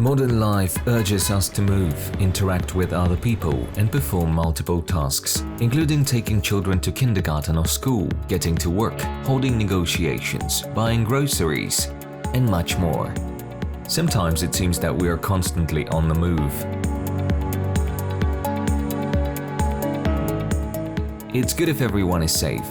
Modern life urges us to move, interact with other people, and perform multiple tasks, including taking children to kindergarten or school, getting to work, holding negotiations, buying groceries, and much more. Sometimes it seems that we are constantly on the move. It's good if everyone is safe.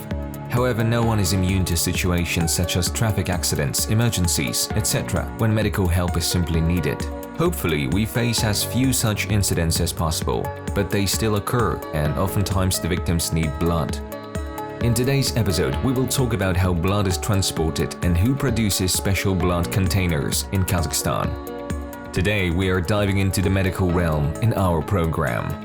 However, no one is immune to situations such as traffic accidents, emergencies, etc., when medical help is simply needed. Hopefully, we face as few such incidents as possible, but they still occur, and oftentimes the victims need blood. In today's episode, we will talk about how blood is transported and who produces special blood containers in Kazakhstan. Today, we are diving into the medical realm in our program.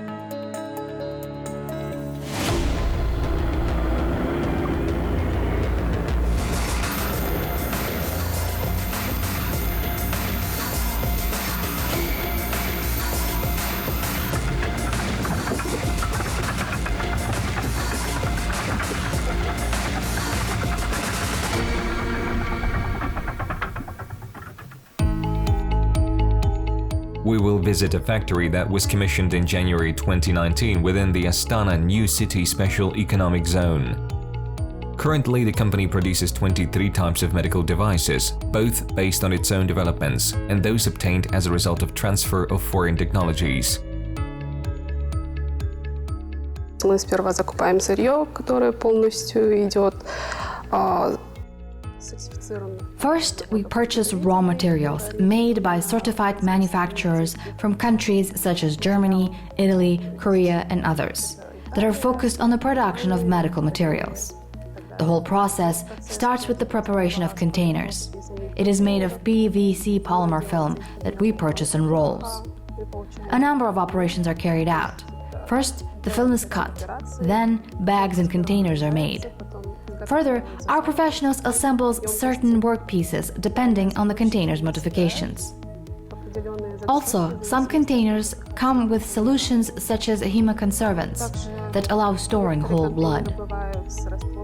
We will visit a factory that was commissioned in January 2019 within the Astana New City Special Economic Zone. Currently, the company produces 23 types of medical devices, both based on its own developments and those obtained as a result of transfer of foreign technologies. Мы сперва закупаем сырье, которое полностью идет First, we purchase raw materials made by certified manufacturers from countries such as Germany, Italy, Korea, and others that are focused on the production of medical materials. The whole process starts with the preparation of containers. It is made of PVC polymer film that we purchase in rolls. A number of operations are carried out. First, the film is cut, then bags and containers are made. Further, our professionals assemble certain workpieces depending on the container's modifications. Also, some containers come with solutions such as hemoconservants that allow storing whole blood.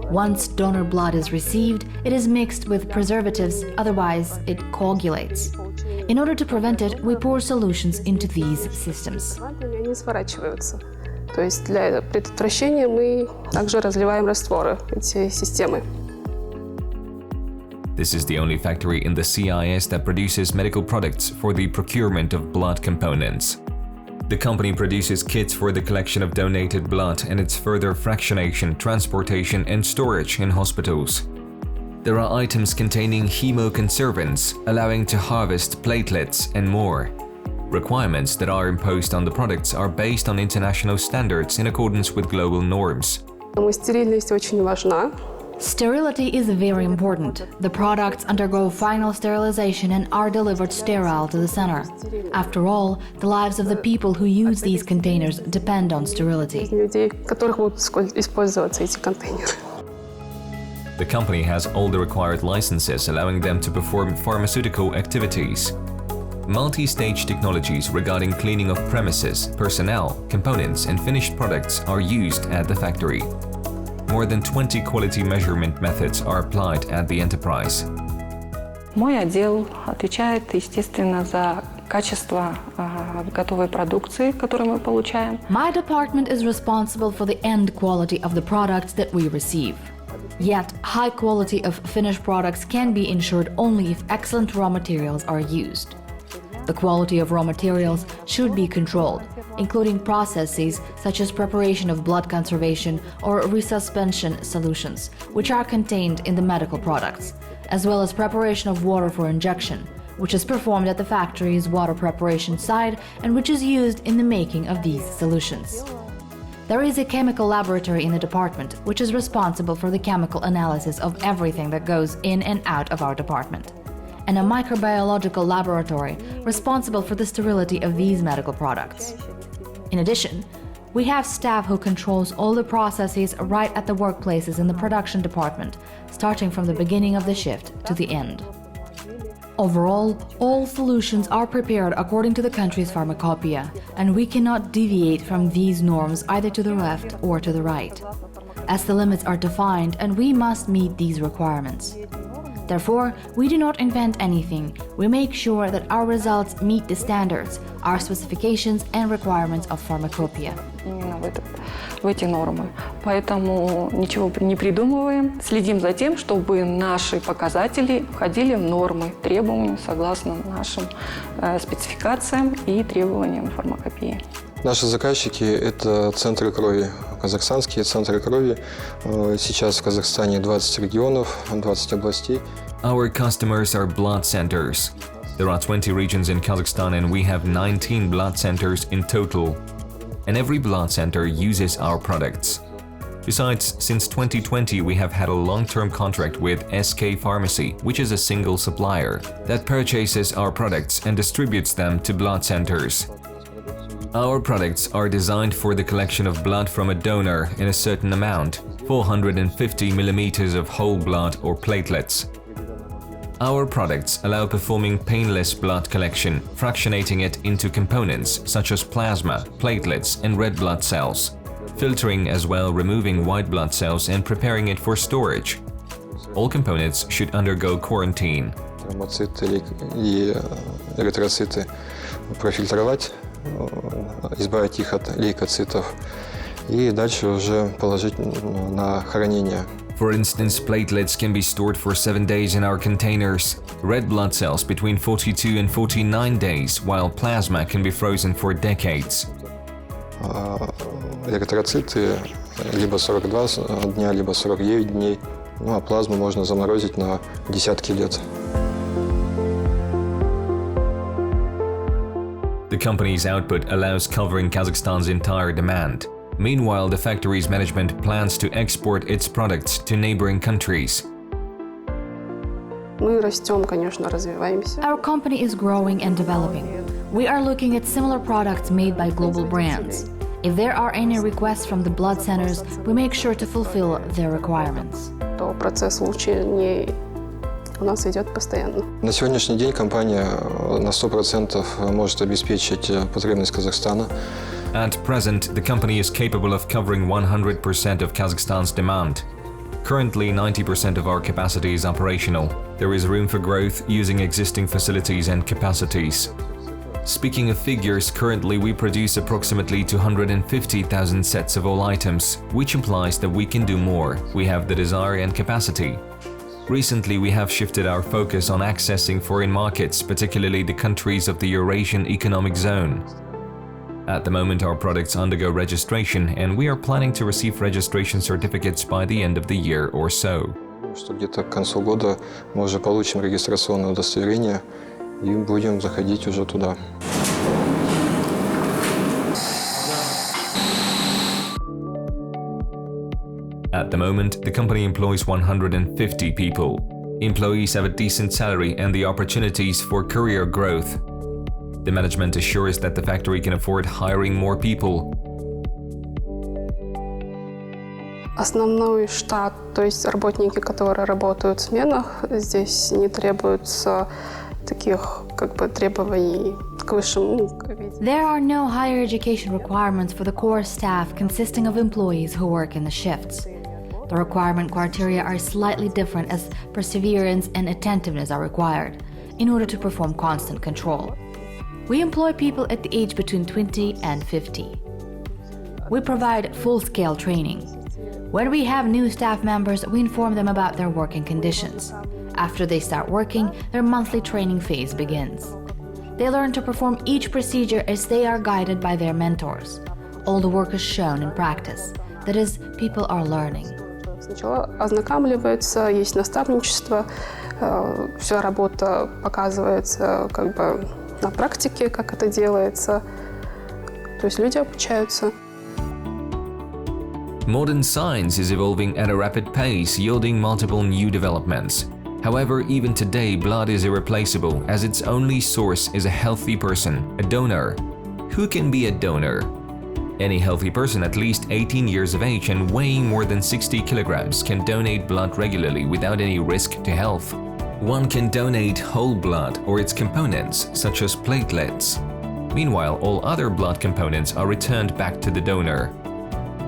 Once donor blood is received, it is mixed with preservatives, otherwise it coagulates. In order to prevent it, we pour solutions into these systems. То есть для предотвращения мы также разливаем растворы в эти системы. This is the only factory in the CIS that produces medical products for the procurement of blood components. The company produces kits for the collection of donated blood and its further fractionation, transportation, and storage in hospitals. There are items containing hemoconservants, allowing to harvest platelets and more. Requirements that are imposed on the products are based on international standards in accordance with global norms. Стерильность очень важна. Sterility is very important. The products undergo final sterilization and are delivered sterile to the center. After all, the lives of the people who use these containers depend on sterility. Людей, которых будут использоваться эти контейнеры. The company has all the required licenses, allowing them to perform pharmaceutical activities. Multi-stage technologies regarding cleaning of premises, personnel, components, and finished products are used at the factory. More than 20 quality measurement methods are applied at the enterprise. Мой отдел отвечает, естественно, за качество готовой продукции, которую мы получаем. My department is responsible for the end quality of the products that we receive. Yet, high quality of finished products can be ensured only if excellent raw materials are used. The quality of raw materials should be controlled, including processes such as preparation of blood conservation or resuspension solutions, which are contained in the medical products, as well as preparation of water for injection, which is performed at the factory's water preparation site and which is used in the making of these solutions. There is a chemical laboratory in the department, which is responsible for the chemical analysis of everything that goes in and out of our department, and a microbiological laboratory responsible for the sterility of these medical products. In addition, we have staff who controls all the processes right at the workplaces in the production department, starting from the beginning of the shift to the end. Overall, all solutions are prepared according to the country's pharmacopoeia, and we cannot deviate from these norms either to the left or to the right, as the limits are defined and we must meet these requirements. Therefore, we do not invent anything. We make sure that our results meet the standards, our specifications and requirements of pharmacopoeia. Именно в эти нормы. Поэтому ничего не придумываем, следим за тем, чтобы наши показатели входили в нормы, требования согласно нашим спецификациям и требованиям фармакопеи. Наши заказчики – это центры крови, казахстанские центры крови. Сейчас в Казахстане 20 регионов, 20 областей. Our customers are blood centers. There are 20 regions in Kazakhstan and we have 19 blood centers in total. And every blood center uses our products. Besides, since 2020 we have had a long-term contract with SK Pharmacy, which is a single supplier, that purchases our products and distributes them to blood centers. Our products are designed for the collection of blood from a donor in a certain amount, 450 millimeters of whole blood or platelets. Our products allow performing painless blood collection, fractionating it into components such as plasma, platelets and red blood cells, filtering as well, removing white blood cells and preparing it for storage. All components should undergo quarantine. Тромбоциты и эритроциты профильтровать, избавить их от лейкоцитов и дальше уже положить на хранение. For instance, platelets can be stored for 7 days in our containers, red blood cells between 42 and 49 days, while plasma can be frozen for decades. Эритроциты либо 42 дня, либо 49 дней, а плазму можно заморозить на десятки лет. The company's output allows covering Kazakhstan's entire demand. Meanwhile, the factory's management plans to export its products to neighboring countries. Мы растем, конечно, развиваемся. Our company is growing and developing. We are looking at similar products made by global brands. If there are any requests from the blood centers, we make sure to fulfill their requirements. То процесс улучшения у нас идет постоянно. На сегодняшний день компания на 100% может обеспечить потребность Казахстана. At present, the company is capable of covering 100% of Kazakhstan's demand. Currently, 90% of our capacity is operational. There is room for growth using existing facilities and capacities. Speaking of figures, currently we produce approximately 250,000 sets of all items, which implies that we can do more. We have the desire and capacity. Recently, we have shifted our focus on accessing foreign markets, particularly the countries of the Eurasian Economic Zone. At the moment, our products undergo registration, and we are planning to receive registration certificates by the end of the year or so. Что где-то к концу года мы уже получим регистрационное удостоверение и будем заходить уже туда. At the moment, the company employs 150 people. Employees have a decent salary and the opportunities for career growth. The management assures that the factory can afford hiring more people. Основной штат, то есть работники, которые работают в сменах, здесь не требуется таких требований к высшему. There are no higher education requirements for the core staff consisting of employees who work in the shifts. The requirement criteria are slightly different as perseverance and attentiveness are required in order to perform constant control. We employ people at the age between 20 and 50. We provide full-scale training. When we have new staff members, we inform them about their working conditions. After they start working, their monthly training phase begins. They learn to perform each procedure as they are guided by their mentors. All the work is shown in practice. That is, people are learning. Сначала ознакомливаются, есть наставничество, вся работа показывается на практике, как это делается. То есть люди обучаются. Modern science is evolving at a rapid pace, yielding multiple new developments. However, even today, blood is irreplaceable as its only source is a healthy person, a donor. Who can be a donor? Any healthy person at least 18 years of age and weighing more than 60 kilograms can donate blood regularly without any risk to health. One can donate whole blood or its components, such as platelets. Meanwhile, all other blood components are returned back to the donor.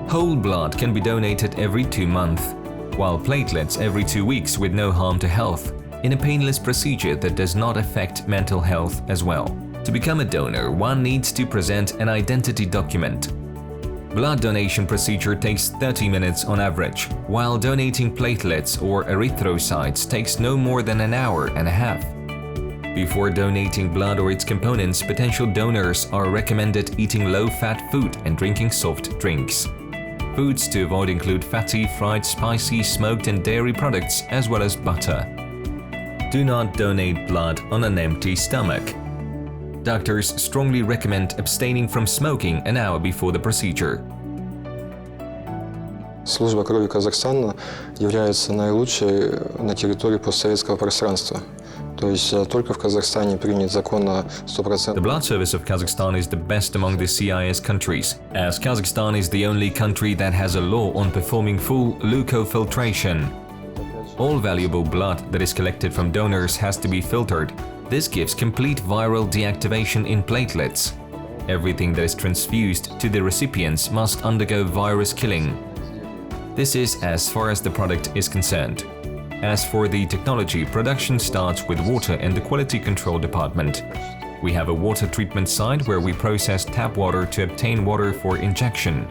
Whole blood can be donated every 2 months, while platelets every 2 weeks with no harm to health. in a painless procedure that does not affect mental health as well. To become a donor, one needs to present an identity document. Blood donation procedure takes 30 minutes on average, while donating platelets or erythrocytes takes no more than an hour and a half. Before donating blood or its components, potential donors are recommended eating low-fat food and drinking soft drinks. Foods to avoid include fatty, fried, spicy, smoked and dairy products, as well as butter. Do not donate blood on an empty stomach. Doctors strongly recommend abstaining from smoking an hour before the procedure. Служба крови Казахстана является наилучшей на территории постсоветского пространства. То есть только в Казахстане принят закон о 100%. The blood service of Kazakhstan is the best among the CIS countries, as Kazakhstan is the only country that has a law on performing full leukofiltration. All valuable blood that is collected from donors has to be filtered. This gives complete viral deactivation in platelets. Everything that is transfused to the recipients must undergo virus killing. This is as far as the product is concerned. As for the technology, production starts with water and the quality control department. We have a water treatment site where we process tap water to obtain water for injection.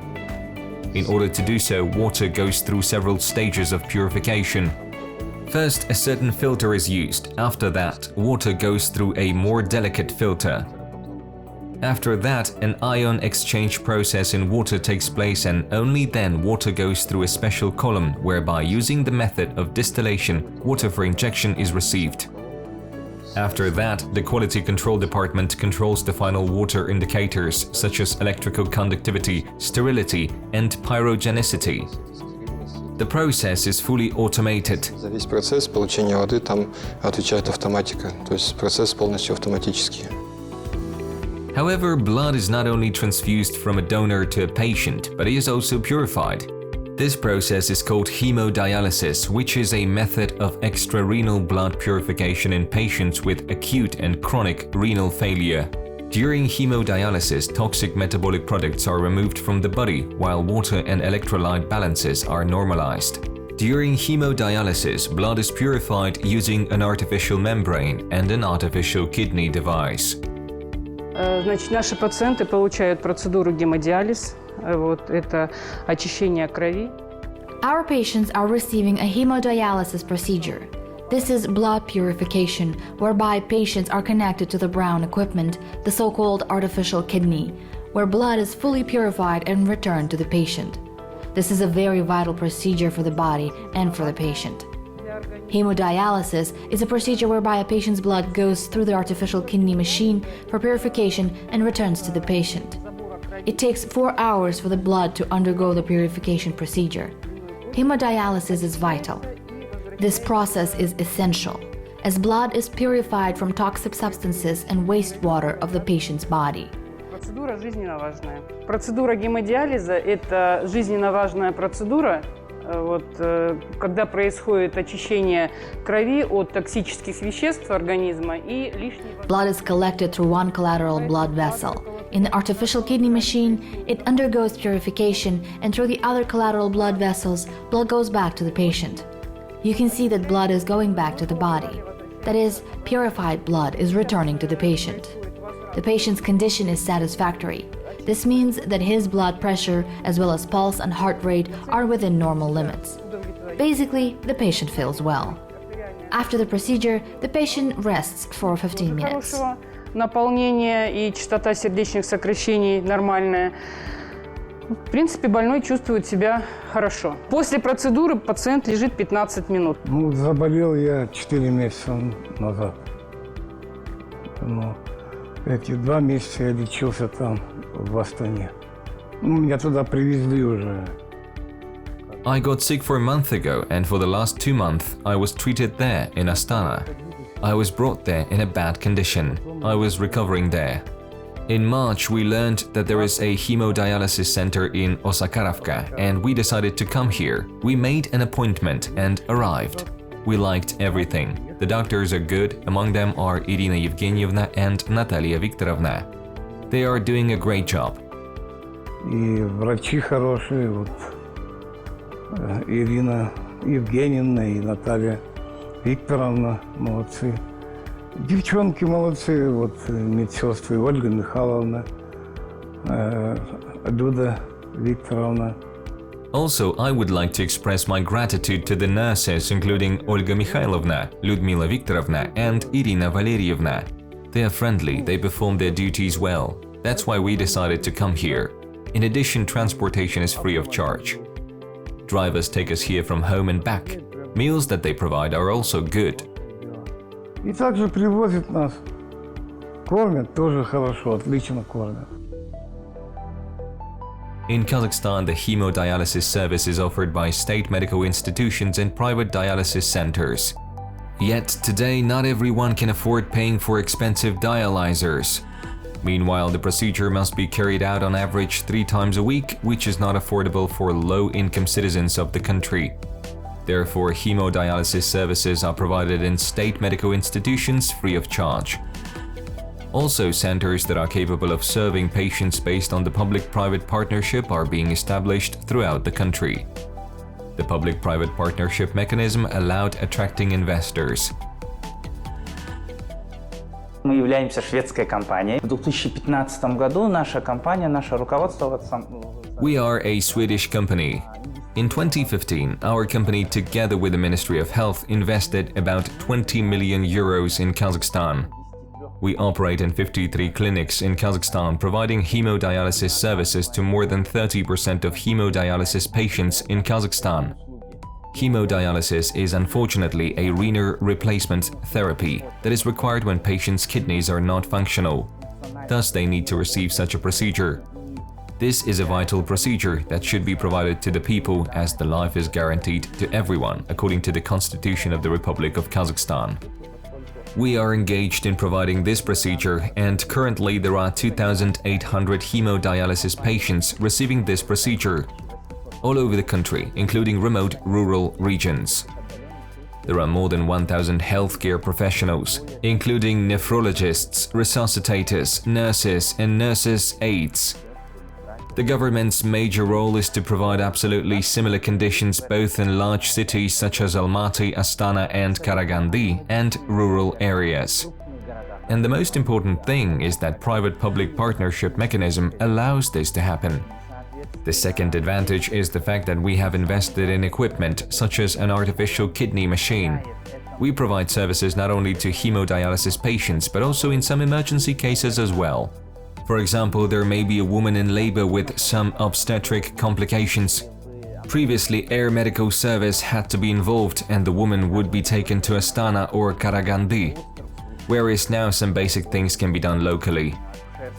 In order to do so, water goes through several stages of purification. First, a certain filter is used. After that, water goes through a more delicate filter. After that, an ion exchange process in water takes place, and only then water goes through a special column whereby, using the method of distillation, water for injection is received. After that, the quality control department controls the final water indicators such as electrical conductivity, sterility, and pyrogenicity. The process is fully automated. За весь процесс получения воды там отвечает автоматика, то есть процесс полностью автоматический. However, blood is not only transfused from a donor to a patient, but is also purified. This process is called hemodialysis, which is a method of extrarenal blood purification in patients with acute and chronic renal failure. During hemodialysis, toxic metabolic products are removed from the body, while water and electrolyte balances are normalized. During hemodialysis, blood is purified using an artificial membrane and an artificial kidney device. Значит, наши пациенты получают процедуру гемодиализ. Это очищение крови. Our patients are receiving a hemodialysis procedure. This is blood purification, whereby patients are connected to the brown equipment, the so-called artificial kidney, where blood is fully purified and returned to the patient. This is a very vital procedure for the body and for the patient. Hemodialysis is a procedure whereby a patient's blood goes through the artificial kidney machine for purification and returns to the patient. It takes 4 hours for the blood to undergo the purification procedure. Hemodialysis is vital. This process is essential, as blood is purified from toxic substances and wastewater of the patient's body. Процедура жизненно важная. Процедура гемодиализа – это жизненно важная процедура, когда происходит очищение крови от токсических веществ организма и лишнего. Blood is collected through one collateral blood vessel. In the artificial kidney machine, it undergoes purification, and through the other collateral blood vessels, blood goes back to the patient. You can see that blood is going back to the body. That is, purified blood is returning to the patient. The patient's condition is satisfactory. This means that his blood pressure, as well as pulse and heart rate, are within normal limits. Basically, the patient feels well. After the procedure, the patient rests for 15 minutes. Наполнение и частота сердечных сокращений нормальная. В принципе, больной чувствует себя хорошо. После процедуры пациент лежит 15 минут. Заболел я 4 месяца назад. Эти 2 месяца я лечился там, в Астане. Меня туда привезли уже. I got sick for a month ago, and for the last 2 months I was treated there in Astana. I was brought there in a bad condition. I was recovering there. In March, we learned that there is a hemodialysis center in Osakarovka, and we decided to come here. We made an appointment and arrived. We liked everything. The doctors are good. Among them are Irina Evgenievna and Natalia Viktorovna. They are doing a great job. И врачи хорошие, Ирина Евгеньевна и Наталья Викторовна, молодцы. Девчонки молодцы, вот медсестры Ольга Михайловна, Люда Викторовна. Also, I would like to express my gratitude to the nurses, including Olga Mikhailovna, Lyudmila Viktorovna, and Irina Valerievna. They are friendly, they perform their duties well. That's why we decided to come here. In addition, transportation is free of charge. Drivers take us here from home and back. Meals that they provide are also good. И также привозят нас. Кормят тоже хорошо, отлично кормят. In Kazakhstan, the hemodialysis service is offered by state medical institutions and private dialysis centers. Yet today, not everyone can afford paying for expensive dialyzers. Meanwhile, the procedure must be carried out on average 3 times a week, which is not affordable for low-income citizens of the country. Therefore, hemodialysis services are provided in state medical institutions free of charge. Also, centers that are capable of serving patients based on the public-private partnership are being established throughout the country. The public-private partnership mechanism allowed attracting investors. Мы являемся шведской компанией. В 2015 году наша компания, наше руководство... We are a Swedish company. In 2015, our company, together with the Ministry of Health, invested about 20 million euros in Kazakhstan. We operate in 53 clinics in Kazakhstan, providing hemodialysis services to more than 30% of hemodialysis patients in Kazakhstan. Hemodialysis is unfortunately a renal replacement therapy that is required when patients' kidneys are not functional. Thus, they need to receive such a procedure. This is a vital procedure that should be provided to the people, as the life is guaranteed to everyone according to the Constitution of the Republic of Kazakhstan. We are engaged in providing this procedure, and currently there are 2,800 hemodialysis patients receiving this procedure all over the country, including remote rural regions. There are more than 1,000 healthcare professionals, including nephrologists, resuscitators, nurses, and nurses' aides. The government's major role is to provide absolutely similar conditions both in large cities such as Almaty, Astana, and Karaganda, and rural areas. And the most important thing is that private-public partnership mechanism allows this to happen. The second advantage is the fact that we have invested in equipment such as an artificial kidney machine. We provide services not only to hemodialysis patients but also in some emergency cases as well. For example, there may be a woman in labor with some obstetric complications. Previously, air medical service had to be involved and the woman would be taken to Astana or Karaganda, whereas now some basic things can be done locally.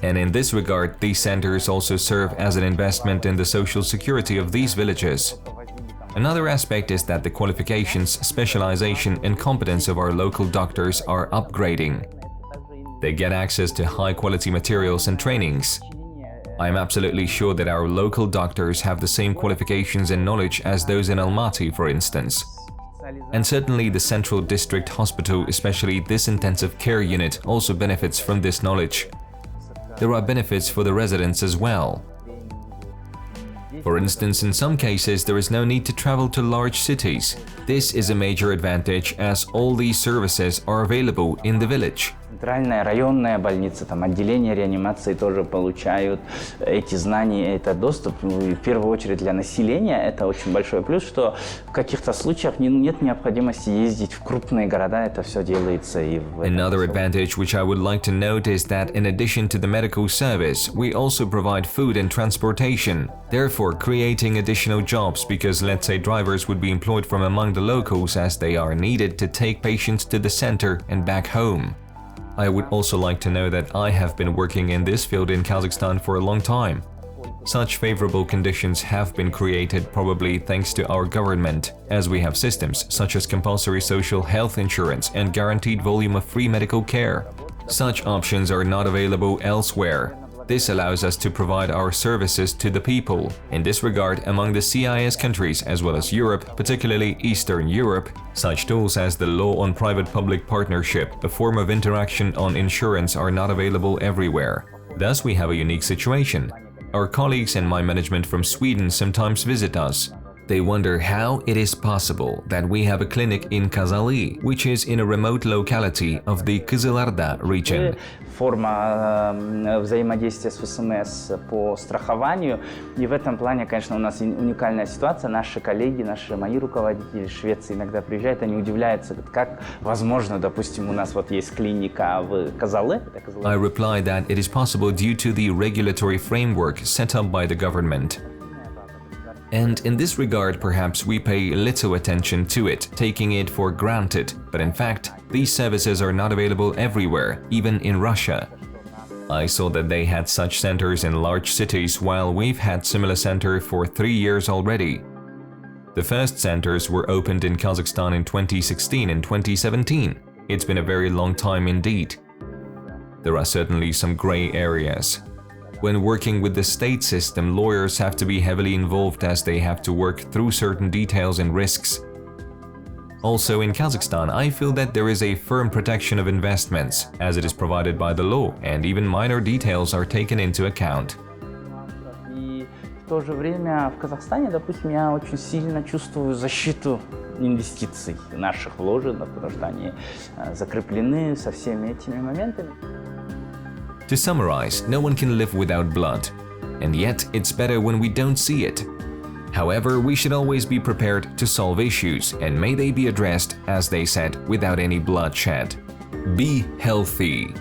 And in this regard, these centers also serve as an investment in the social security of these villages. Another aspect is that the qualifications, specialization, and competence of our local doctors are upgrading. They get access to high-quality materials and trainings. I am absolutely sure that our local doctors have the same qualifications and knowledge as those in Almaty, for instance. And certainly the Central District Hospital, especially this intensive care unit, also benefits from this knowledge. There are benefits for the residents as well. For instance, in some cases, there is no need to travel to large cities. This is a major advantage as all these services are available in the village. Центральная районная больница, там отделение реанимации тоже получают эти знания, это доступ, в первую очередь для населения. Это очень большой плюс, что в каких-то случаях нет необходимости ездить в крупные города, это все делается и в... Another advantage which I would like to note is that in addition to the medical service, we also provide food and transportation, therefore creating additional jobs because let's say drivers would be employed from among the locals as they are needed to take patients to the center and back home. I would also like to know that I have been working in this field in Kazakhstan for a long time. Such favorable conditions have been created probably thanks to our government, as we have systems such as compulsory social health insurance and guaranteed volume of free medical care. Such options are not available elsewhere. This allows us to provide our services to the people. In this regard, among the CIS countries as well as Europe, particularly Eastern Europe, such tools as the law on private-public partnership, a form of interaction on insurance, are not available everywhere. Thus, we have a unique situation. Our colleagues and my management from Sweden sometimes visit us. They wonder how it is possible that we have a clinic in Kazakh, which is in a remote locality of the Kazakh region. Форма взаимодействия с ВСМС по страхованию. И в этом плане, конечно, у нас уникальная ситуация. Наши коллеги, мои руководители в Швеции иногда приезжают, они удивляются, как возможно, допустим, у нас вот есть клиника в Kazakh. I replied that it is possible due to the regulatory framework set up by the government. And in this regard, perhaps we pay little attention to it, taking it for granted. But in fact, these services are not available everywhere, even in Russia. I saw that they had such centers in large cities, while we've had similar center for 3 years already. The first centers were opened in Kazakhstan in 2016 and 2017. It's been a very long time indeed. There are certainly some gray areas. When working with the state system, lawyers have to be heavily involved as they have to work through certain details and risks. Also in Kazakhstan, I feel that there is a firm protection of investments, as it is provided by the law, and even minor details are taken into account. И в то же время в Казахстане, допустим, я очень сильно чувствую защиту инвестиций наших вложенных, потому что они закреплены со всеми этими моментами. To summarize, no one can live without blood, and yet it's better when we don't see it. However, we should always be prepared to solve issues, and may they be addressed, as they said, without any bloodshed. Be healthy.